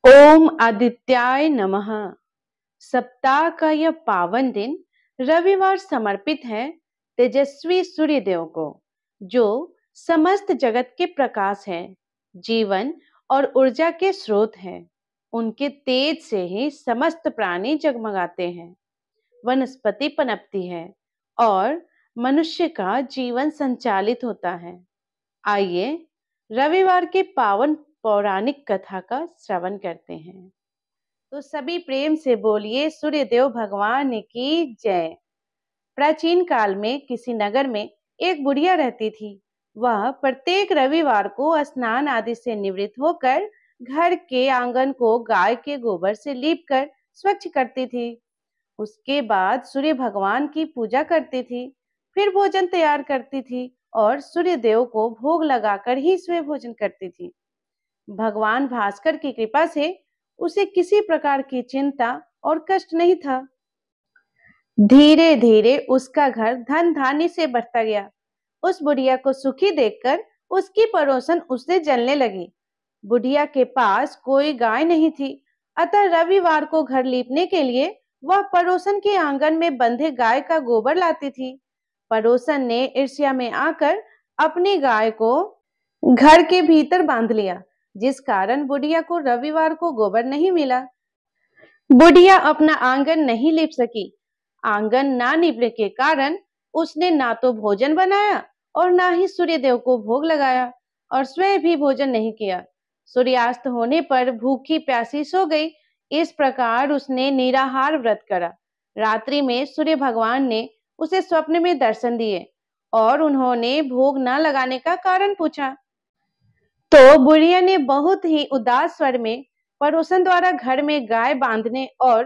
ओम आदित्याय नमः। सप्ताह का यह पावन दिन रविवार समर्पित है तेजस्वी सूर्यदेव को, जो समस्त जगत के प्रकाश है, जीवन और ऊर्जा के स्रोत हैं। उनके तेज से ही समस्त प्राणी जगमगाते हैं, वनस्पति पनपती है और मनुष्य का जीवन संचालित होता है। आइए रविवार के पावन पौराणिक कथा का श्रवण करते हैं। तो सभी प्रेम से बोलिए सूर्यदेव भगवान की जय। प्राचीन काल में किसी नगर में एक बुढ़िया रहती थी। वह प्रत्येक रविवार को स्नान आदि से निवृत्त होकर घर के आंगन को गाय के गोबर से लीपकर स्वच्छ करती थी। उसके बाद सूर्य भगवान की पूजा करती थी, फिर भोजन तैयार करती थी और सूर्य देव को भोग लगाकर ही स्वयं भोजन करती थी। भगवान भास्कर की कृपा से उसे किसी प्रकार की चिंता और कष्ट नहीं था। धीरे धीरे उसका घर धन धान्य से बढ़ता गया। उस बुढ़िया को सुखी देखकर उसकी पड़ोसन उससे जलने लगी। बुढ़िया के पास कोई गाय नहीं थी, अतः रविवार को घर लीपने के लिए वह पड़ोसन के आंगन में बंधे गाय का गोबर लाती थी। पड़ोसन ने ईर्ष्या में आकर अपनी गाय को घर के भीतर बांध लिया, जिस कारण बुढ़िया को रविवार को गोबर नहीं मिला। बुढ़िया अपना आंगन नहीं लीप सकी। आंगन ना लीपने के कारण उसने ना तो भोजन बनाया और ना ही सूर्यदेव को भोग लगाया और स्वयं भी भोजन नहीं किया। सूर्यास्त होने पर भूखी प्यासी सो गई। इस प्रकार उसने निराहार व्रत करा। रात्रि में सूर्य भगवान ने उसे स्वप्न में दर्शन दिए और उन्होंने भोग न लगाने का कारण पूछा। तो बुढ़िया ने बहुत ही उदास स्वर में पड़ोसन द्वारा घर में गाय बांधने और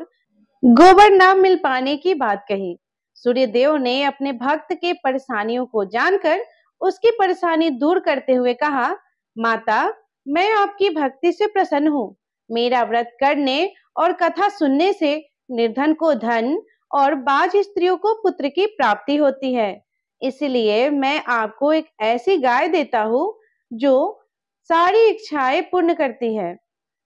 गोबर न मिल पाने की बात कही। सूर्यदेव ने अपने भक्त के परेशानियों को जानकर उसकी परेशानी दूर करते हुए कहा, माता, मैं आपकी भक्ति से प्रसन्न हूँ। मेरा व्रत करने और कथा सुनने से निर्धन को धन और बाज स्त्रियों को पुत्र की प्राप्ति होती है। इसलिए मैं आपको एक ऐसी गाय देता हूँ जो सारी इच्छाएं पूर्ण करती है।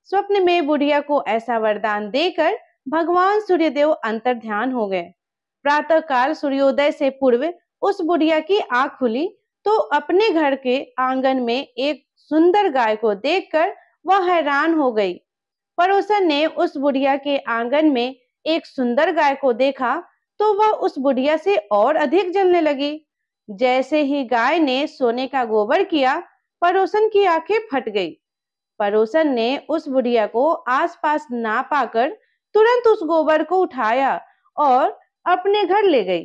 स्वप्न में बुढ़िया को ऐसा वरदान देकर भगवान सूर्यदेव अंतर ध्यान हो गए। प्रातः काल सूर्योदय से पूर्व उस बुढ़िया की आंख खुली तो अपने घर के आंगन में एक सुंदर गाय को देखकर वह हैरान हो गई। पड़ोसन ने उस बुढ़िया के आंगन में एक सुंदर गाय को देखा तो वह उस बुढ़िया से और अधिक जलने लगी। जैसे ही गाय ने सोने का गोबर किया, पड़ोसन की आंखें फट गई। पड़ोसन ने उस बुढ़िया को आसपास ना पाकर तुरंत उस गोबर को उठाया और अपने घर ले गई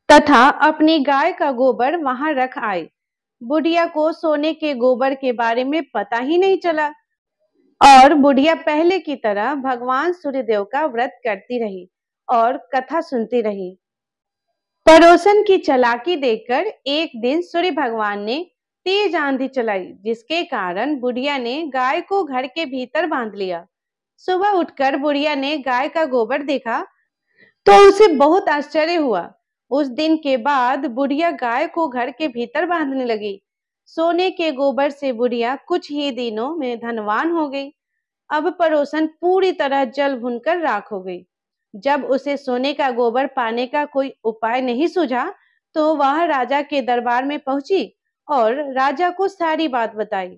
तथा अपनी गाय का गोबर वहां रख आई। बुढ़िया को सोने के गोबर के बारे में पता ही नहीं चला और बुढ़िया पहले की तरह भगवान सूर्यदेव का व्रत करती रही और कथा सुनती रही। पड़ोसन की चालाकी देखकर एक दिन सूर्य भगवान ने तेज आंधी चलाई, जिसके कारण बुढ़िया ने गाय को घर के भीतर बांध लिया। सुबह उठकर बुढ़िया ने गाय का गोबर देखा तो उसे बहुत आश्चर्य हुआ। उस दिन के बाद बुढ़िया गाय को घर के भीतर बांधने लगी। सोने के गोबर से बुढ़िया कुछ ही दिनों में धनवान हो गई। अब पड़ोसन पूरी तरह जल भुनकर राख हो गई। जब उसे सोने का गोबर पाने का कोई उपाय नहीं सूझा तो वह राजा के दरबार में पहुंची और राजा को सारी बात बताई।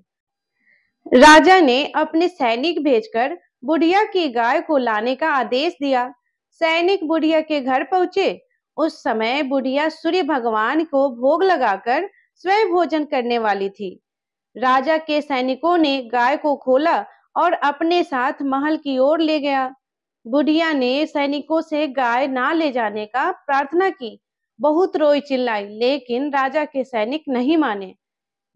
राजा ने अपने सैनिक भेजकर बुढ़िया की गाय को लाने का आदेश दिया। सैनिक बुढ़िया के घर पहुंचे। उस समय बुढ़िया सूर्य भगवान को भोग लगाकर स्वयं भोजन करने वाली थी। राजा के सैनिकों ने गाय को खोला और अपने साथ महल की ओर ले गया। बुढ़िया ने सैनिकों से गाय ना ले जाने का प्रार्थना की। बहुत रोई चिल्लाई, लेकिन राजा के सैनिक नहीं माने।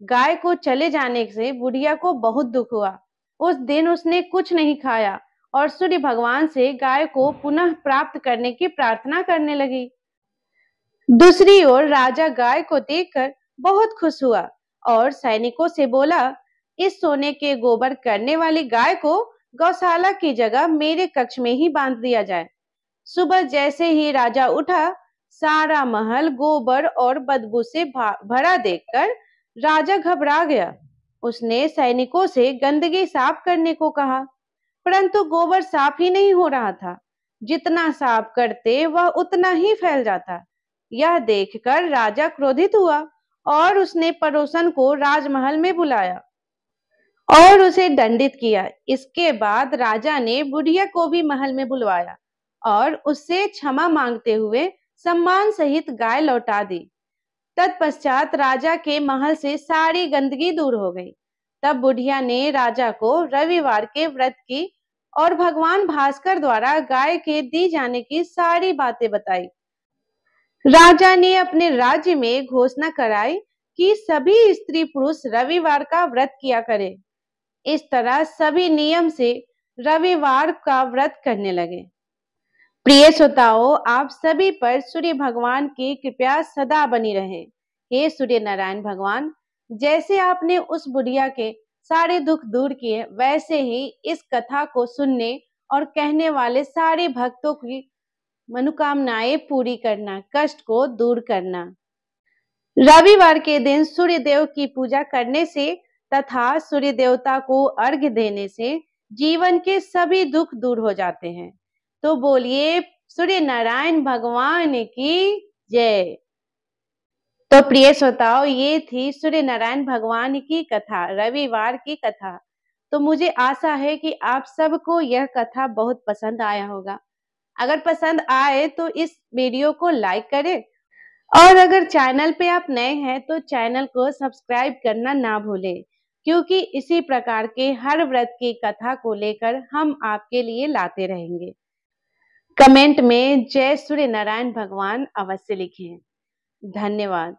गाय को चले जाने से बुढ़िया को बहुत दुख हुआ। उस दिन उसने कुछ नहीं खाया और सूर्य भगवान से गाय को पुनः प्राप्त करने की प्रार्थना करने लगी। दूसरी ओर राजा गाय को देखकर बहुत खुश हुआ और सैनिकों से बोला, इस सोने के गोबर करने वाली गाय को गौशाला की जगह मेरे कक्ष में ही बांध दिया जाए। सुबह जैसे ही राजा उठा, सारा महल गोबर और बदबू से भरा देखकर राजा घबरा गया। उसने सैनिकों से गंदगी साफ करने को कहा, परंतु गोबर साफ ही नहीं हो रहा था। जितना साफ करते वह उतना ही फैल जाता। यह देखकर राजा क्रोधित हुआ और उसने पड़ोसन को राजमहल में बुलाया और उसे दंडित किया। इसके बाद राजा ने बुढ़िया को भी महल में बुलवाया और उससे क्षमा मांगते हुए सम्मान सहित गाय लौटा दी। तत्पश्चात राजा के महल से सारी गंदगी दूर हो गई। तब बुढ़िया ने राजा को रविवार के व्रत की और भगवान भास्कर द्वारा गाय के दी जाने की सारी बातें बताई। राजा ने अपने राज्य में घोषणा कराई कि सभी स्त्री पुरुष रविवार का व्रत किया करें। इस तरह सभी नियम से रविवार का व्रत करने लगे। प्रिय श्रोताओं, आप सभी पर सूर्य भगवान की कृपा सदा बनी रहे। हे सूर्य नारायण भगवान, जैसे आपने उस बुढ़िया के सारे दुख दूर किए, वैसे ही इस कथा को सुनने और कहने वाले सारे भक्तों की मनोकामनाएं पूरी करना, कष्ट को दूर करना। रविवार के दिन सूर्य देव की पूजा करने से तथा सूर्य देवता को अर्घ्य देने से जीवन के सभी दुख दूर हो जाते हैं। तो बोलिए सूर्य नारायण भगवान की जय। तो प्रिय श्रोताओं, ये थी सूर्य नारायण भगवान की कथा, रविवार की कथा। तो मुझे आशा है कि आप सबको यह कथा बहुत पसंद आया होगा। अगर पसंद आए तो इस वीडियो को लाइक करें और अगर चैनल पे आप नए हैं तो चैनल को सब्सक्राइब करना ना भूलें, क्योंकि इसी प्रकार के हर व्रत की कथा को लेकर हम आपके लिए लाते रहेंगे। कमेंट में जय सूर्य नारायण भगवान अवश्य लिखें। धन्यवाद।